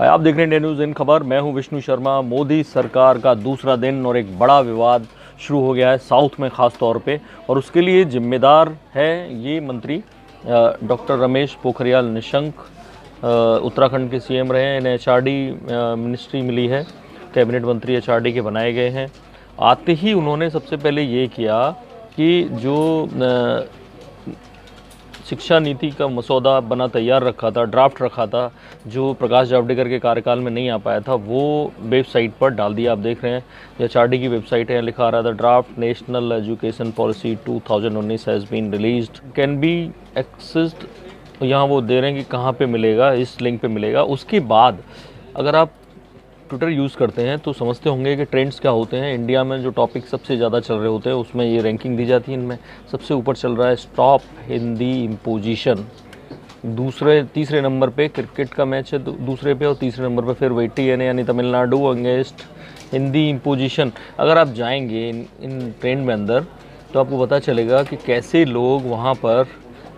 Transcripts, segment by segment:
आप देख रहे हैं इंडिया न्यूज़ इन खबर। मैं हूं विष्णु शर्मा। मोदी सरकार का दूसरा दिन और एक बड़ा विवाद शुरू हो गया है साउथ में ख़ास तौर पे, और उसके लिए जिम्मेदार है ये मंत्री डॉक्टर रमेश पोखरियाल निशंक। उत्तराखंड के सीएम रहे हैं। इन्हें एचआरडी मिनिस्ट्री मिली है, कैबिनेट मंत्री एचआरडी के बनाए गए हैं। आते ही उन्होंने सबसे पहले ये किया कि जो शिक्षा नीति का मसौदा बना तैयार रखा था, ड्राफ्ट रखा था, जो प्रकाश जावड़ेकर के कार्यकाल में नहीं आ पाया था, वो वेबसाइट पर डाल दिया। आप देख रहे हैं एचआरडी की वेबसाइट है, लिखा आ रहा था draft national education policy 2019 has been released, can be accessed. यहाँ वो दे रहे हैं कि कहाँ पे मिलेगा, इस लिंक पे मिलेगा। उसके बाद अगर आप ट्विटर यूज़ करते हैं तो समझते होंगे कि ट्रेंड्स क्या होते हैं। इंडिया में जो टॉपिक सबसे ज़्यादा चल रहे होते हैं उसमें ये रैंकिंग दी जाती है। इनमें सबसे ऊपर चल रहा है स्टॉप हिंदी इम्पोजिशन। तीसरे नंबर पे क्रिकेट का मैच है दूसरे पे, और तीसरे नंबर पे फिर वेटीएन यानी तमिलनाडु अगेंस्ट हिंदी इम्पोजिशन। अगर आप जाएंगे इन ट्रेंड में अंदर तो आपको पता चलेगा कि कैसे लोग वहाँ पर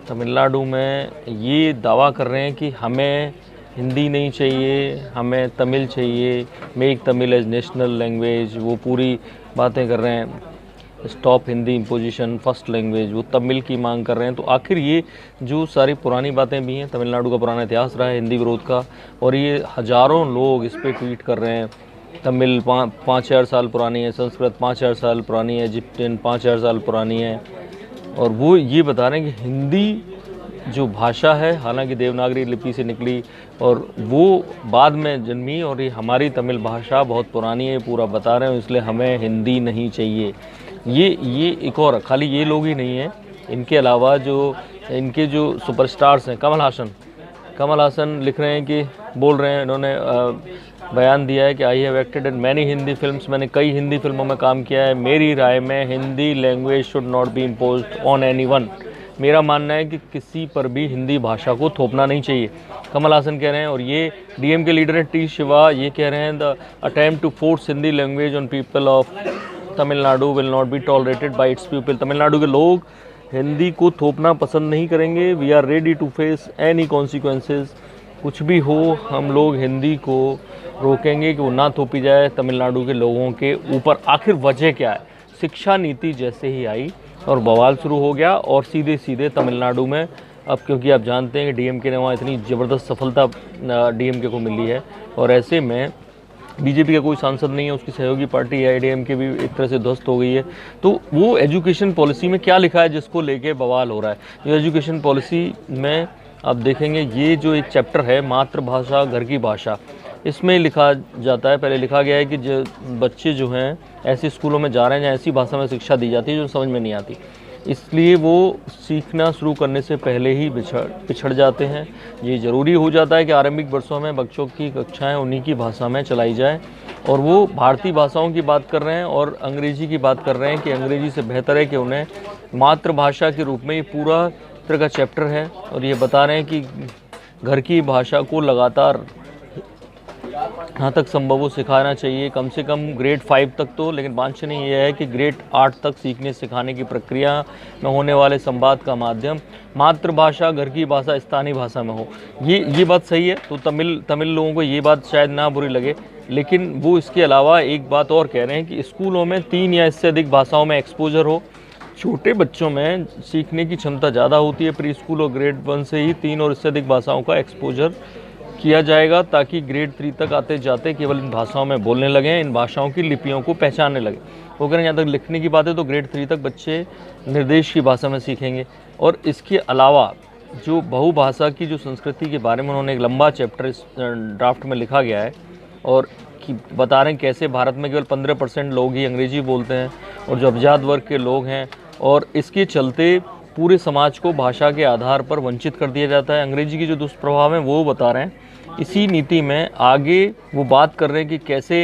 तमिलनाडु में ये दावा कर रहे हैं कि हमें हिंदी नहीं चाहिए, हमें तमिल चाहिए, make Tamil as national language. वो पूरी बातें कर रहे हैं, stop Hindi imposition first language, वो तमिल की मांग कर रहे हैं। तो आखिर ये जो सारी पुरानी बातें भी हैं, तमिलनाडु का पुराना इतिहास रहा है हिंदी विरोध का, और ये हज़ारों लोग इस पर ट्वीट कर रहे हैं। तमिल 5,000 साल पुरानी है, संस्कृत 5,000 साल पुरानी है, इजिप्टियन 5,000 साल पुरानी है। और वो ये बता रहे हैं कि हिंदी जो भाषा है, हालांकि देवनागरी लिपि से निकली और वो बाद में जन्मी, और ये हमारी तमिल भाषा बहुत पुरानी है, पूरा बता रहे हैं, इसलिए हमें हिंदी नहीं चाहिए। ये एक और खाली ये लोग ही नहीं हैं, इनके अलावा जो इनके जो सुपरस्टार्स हैं, कमल हासन लिख रहे हैं कि बोल रहे हैं, इन्होंने बयान दिया है कि I have acted in many Hindi films, मैंने कई हिंदी फिल्मों में काम किया है। मेरी राय में Hindi language should not be imposed on anyone. मेरा मानना है कि किसी पर भी हिंदी भाषा को थोपना नहीं चाहिए, कमल हासन कह रहे हैं। और ये डीएम के लीडर हैं टी शिवा, ये कह रहे हैं the attempt to force Hindi language on people of Tamil Nadu will not be tolerated by its people. Tamil Nadu के लोग हिंदी को थोपना पसंद नहीं करेंगे। We are ready to face any consequences. कुछ भी हो, हम लोग हिंदी को रोकेंगे कि वो ना थोपी जाए तमिलनाडु के लोगों के ऊपर। आखिर वजह क्या है? शिक्षा नीति जैसे ही आई और बवाल शुरू हो गया, और सीधे सीधे तमिलनाडु में अब, क्योंकि आप जानते हैं कि डीएमके ने वहाँ इतनी ज़बरदस्त सफलता डीएमके को मिली है, और ऐसे में बीजेपी का कोई सांसद नहीं है, उसकी सहयोगी पार्टी एआईडीएमके भी एक तरह से ध्वस्त हो गई है। तो वो एजुकेशन पॉलिसी में क्या लिखा है जिसको लेके बवाल हो रहा है? जो एजुकेशन पॉलिसी में आप देखेंगे, ये जो एक चैप्टर है मातृभाषा घर की भाषा, इसमें लिखा जाता है, पहले लिखा गया है कि जो बच्चे जो हैं ऐसे स्कूलों में जा रहे हैं जहाँ ऐसी भाषा में शिक्षा दी जाती है जो समझ में नहीं आती, इसलिए वो सीखना शुरू करने से पहले ही पिछड़ जाते हैं। ये ज़रूरी हो जाता है कि आरंभिक वर्षों में बच्चों की कक्षाएं उन्हीं की भाषा में चलाई जाए। और वो भारतीय भाषाओं की बात कर रहे हैं और अंग्रेज़ी की बात कर रहे हैं कि अंग्रेज़ी से बेहतर है कि उन्हें मातृभाषा के रूप में ये पूरा तरह का चैप्टर है। और ये बता रहे हैं कि घर की भाषा को लगातार जहाँ तक संभव हो सिखाना चाहिए, कम से कम ग्रेड 5 तक तो। लेकिन वांछनीय यह है कि ग्रेड 8 तक सीखने सिखाने की प्रक्रिया में होने वाले संवाद का माध्यम मातृभाषा घर की भाषा स्थानीय भाषा में हो। ये बात सही है। तो तमिल लोगों को ये बात शायद ना बुरी लगे, लेकिन वो इसके अलावा एक बात और कह रहे हैं कि स्कूलों में 3 या इससे अधिक भाषाओं में एक्सपोजर हो। छोटे बच्चों में सीखने की क्षमता ज़्यादा होती है, प्री स्कूल और ग्रेड 1 से ही 3 और इससे अधिक भाषाओं का एक्सपोजर किया जाएगा, ताकि ग्रेड 3 तक आते जाते केवल इन भाषाओं में बोलने लगें, इन भाषाओं की लिपियों को पहचानने लगे। वो कह रहे हैं, यहाँ तक लिखने की बात है तो ग्रेड 3 तक बच्चे निर्देश की भाषा में सीखेंगे। और इसके अलावा जो बहुभाषा की जो संस्कृति के बारे में उन्होंने एक लंबा चैप्टर इस ड्राफ्ट में लिखा गया है, और कि बता रहे हैं कैसे भारत में केवल 15% लोग ही अंग्रेजी बोलते हैं, और जो अभिजात वर्ग के लोग हैं, और इसके चलते पूरे समाज को भाषा के आधार पर वंचित कर दिया जाता है। अंग्रेजी की जो दुष्प्रभाव है वो बता रहे हैं। इसी नीति में आगे वो बात कर रहे हैं कि कैसे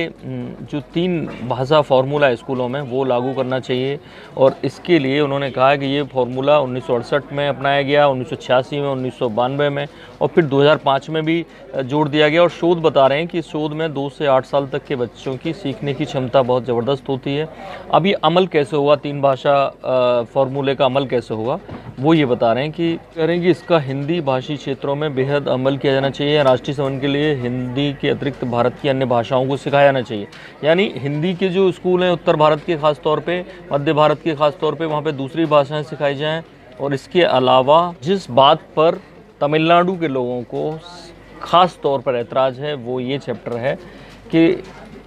जो 3 भाषा फार्मूला है स्कूलों में वो लागू करना चाहिए। और इसके लिए उन्होंने कहा है कि ये फार्मूला 1968 में अपनाया गया, 1986 में, 1992 में, और फिर 2005 में भी जोड़ दिया गया। और शोध बता रहे हैं कि इस शोध में 2 से 8 साल तक के बच्चों की सीखने की क्षमता बहुत ज़बरदस्त होती है। अब ये अमल कैसे होगा, 3 भाषा फार्मूले का अमल कैसे होगा, वो ये बता रहे हैं कि इसका हिंदी भाषी क्षेत्रों में बेहद अमल किया जाना चाहिए। राष्ट्रीय 7 के लिए हिंदी के अतिरिक्त भारत की अन्य भाषाओं को सिखाया जाना चाहिए। यानी हिंदी के जो स्कूल हैं उत्तर भारत के ख़ास तौर पे, मध्य भारत के ख़ास तौर पे, वहाँ पे दूसरी भाषाएं सिखाई जाएं। और इसके अलावा जिस बात पर तमिलनाडु के लोगों को ख़ास तौर पर ऐतराज़ है वो ये चैप्टर है कि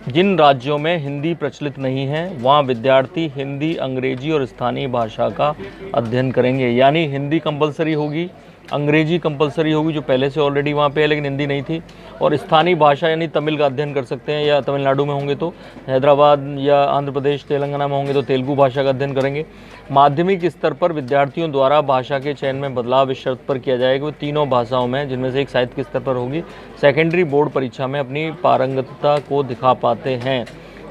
जिन राज्यों में हिंदी प्रचलित नहीं है वहाँ विद्यार्थी हिंदी, अंग्रेजी और स्थानीय भाषा का अध्ययन करेंगे। यानी हिंदी कंपलसरी होगी, अंग्रेजी कंपलसरी होगी जो पहले से ऑलरेडी वहाँ पे है लेकिन हिंदी नहीं थी, और स्थानीय भाषा यानी तमिल का अध्ययन कर सकते हैं, या तमिलनाडु में होंगे तो हैदराबाद या आंध्र प्रदेश, तेलंगाना में होंगे तो तेलुगु भाषा का अध्ययन करेंगे। माध्यमिक स्तर पर विद्यार्थियों द्वारा भाषा के चयन में बदलाव इस शर्त पर किया जाएगा वो तीनों भाषाओं में, जिनमें से एक साहित्य के स्तर पर होगी, सेकेंडरी बोर्ड परीक्षा में अपनी पारंगतता को दिखा पाते हैं।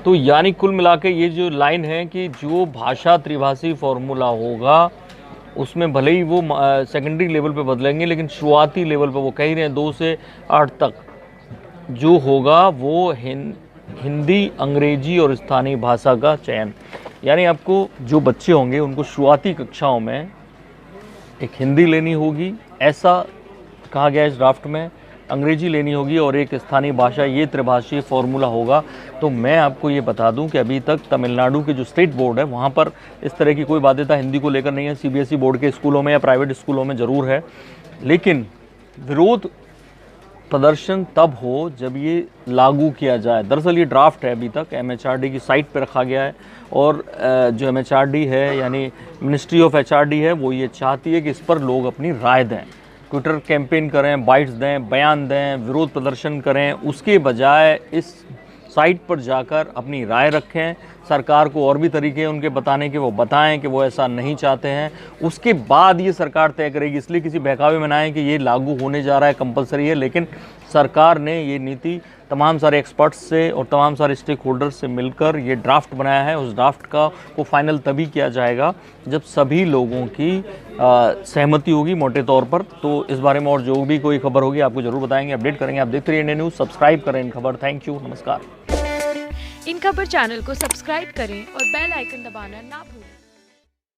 तो यानी कुल मिला के ये जो लाइन है कि जो भाषा त्रिभाषी फॉर्मूला होगा उसमें भले ही वो सेकेंडरी लेवल पे बदलेंगे लेकिन शुरुआती लेवल पे वो कह ही रहे हैं 2 से 8 तक जो होगा वो हिंदी, अंग्रेजी और स्थानीय भाषा का चयन। यानी आपको जो बच्चे होंगे उनको शुरुआती कक्षाओं में एक हिंदी लेनी होगी, ऐसा कहा गया है इस ड्राफ्ट में, अंग्रेजी लेनी होगी और एक स्थानीय भाषा, ये त्रिभाषीय फॉर्मूला होगा। तो मैं आपको ये बता दूं कि अभी तक तमिलनाडु के जो स्टेट बोर्ड है वहाँ पर इस तरह की कोई बाध्यता हिंदी को लेकर नहीं है। सीबीएसई बोर्ड के स्कूलों में या प्राइवेट स्कूलों में ज़रूर है, लेकिन विरोध प्रदर्शन तब हो जब ये लागू किया जाए। दरअसल ये ड्राफ्ट है, अभी तक एमएचआरडी की साइट पर रखा गया है और जो एमएचआरडी है यानी मिनिस्ट्री ऑफ एचआरडी है वो ये चाहती है कि इस पर लोग अपनी राय दें, ट्विटर कैंपेन करें, बाइट्स दें, बयान दें, विरोध प्रदर्शन करें, उसके बजाय इस साइट पर जाकर अपनी राय रखें। सरकार को और भी तरीके उनके बताने के वो बताएं कि वो ऐसा नहीं चाहते हैं, उसके बाद ये सरकार तय करेगी। इसलिए किसी बहकावे में ना आए कि ये लागू होने जा रहा है, कंपलसरी है, लेकिन सरकार ने ये नीति तमाम सारे एक्सपर्ट्स से और तमाम सारे स्टेक होल्डर्स से मिलकर ये ड्राफ्ट बनाया है। उस ड्राफ्ट को फाइनल तभी किया जाएगा जब सभी लोगों की सहमति होगी मोटे तौर पर। तो इस बारे में और जो भी कोई खबर होगी आपको जरूर बताएंगे, अपडेट करेंगे। आप देखते रहिए इंडिया न्यूज़, सब्सक्राइब करें इन खबर। थैंक यू, नमस्कार। इन खबर चैनल को सब्सक्राइब करें और बेल आइकन दबाना ना भूलें।